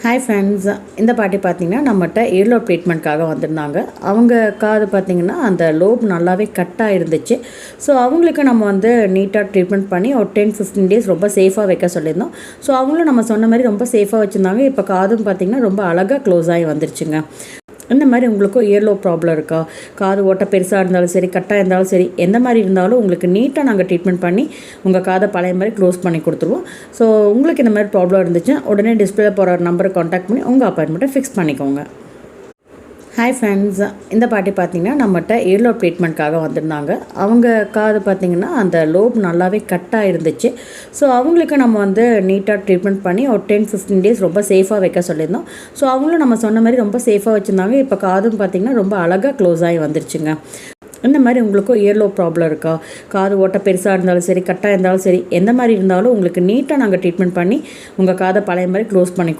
Hi friends, இந்த பாட்டி பார்த்திங்கன்னா நம்மகிட்ட இயர்லோப் ட்ரீட்மெண்ட்காக வந்திருந்தாங்க. அவங்க காது பார்த்திங்கன்னா அந்த லோப் நல்லாவே கட்டாக இருந்துச்சு. ஸோ அவங்களுக்கு நம்ம வந்து நீட்டாக ட்ரீட்மெண்ட் பண்ணி ஒரு 10-15 டேஸ் ரொம்ப சேஃபாக வைக்க சொல்லியிருந்தோம். ஸோ அவங்களும் நம்ம சொன்ன மாதிரி ரொம்ப சேஃபாக வச்சுருந்தாங்க. இப்போ காதும் பார்த்திங்கன்னா ரொம்ப அழகாக க்ளோஸ் ஆகி வந்துருச்சுங்க. இந்த மாதிரி உங்களுக்கும் இயர்லோ ப்ராப்ளம் இருக்கா, காது ஓட்டை பெருசாக இருந்தாலும் சரி, கட்டாக இருந்தாலும் சரி, எந்த மாதிரி இருந்தாலும் உங்களுக்கு நீட்டாக நாங்கள் ட்ரீட்மெண்ட் பண்ணி உங்கள் காதை பழைய மாதிரி க்ளோஸ் பண்ணி கொடுத்துருவோம். ஸோ உங்களுக்கு இந்த மாதிரி ப்ராப்ளம் இருந்துச்சுன்னா உடனே டிஸ்பிளே போகிற நம்பரை காண்டாக்ட் பண்ணி உங்கள் அப்பாயின்மெண்ட்டை ஃபிக்ஸ் பண்ணிக்கோங்க. ஹாய் ஃப்ரெண்ட்ஸ், இந்த பாட்டி பார்த்திங்கன்னா நம்மகிட்ட இயர்லோப் ட்ரீட்மெண்ட்காக வந்திருந்தாங்க. அவங்க காது பார்த்திங்கன்னா அந்த லோப் நல்லாவே கட்டாக இருந்துச்சு. ஸோ அவங்களுக்கு நம்ம வந்து நீட்டாக ட்ரீட்மெண்ட் பண்ணி ஒரு 10-15 டேஸ் ரொம்ப சேஃபாக வைக்க சொல்லியிருந்தோம். ஸோ அவங்களும் நம்ம சொன்ன மாதிரி ரொம்ப சேஃபாக வச்சுருந்தாங்க. இப்போ காதும் பார்த்திங்கன்னா ரொம்ப அழகாக க்ளோஸ் ஆகி வந்துருச்சுங்க. இந்த மாதிரி உங்களுக்கும் இயர்லோ ப்ராப்ளம் இருக்கா, காது ஓட்டை பெருசாக இருந்தாலும் சரி, கட்டாக இருந்தாலும் சரி, எந்த மாதிரி இருந்தாலும் உங்களுக்கு நீட்டாக நாங்கள் ட்ரீட்மெண்ட் பண்ணி உங்கள் காதை பழைய மாதிரி க்ளோஸ் பண்ணி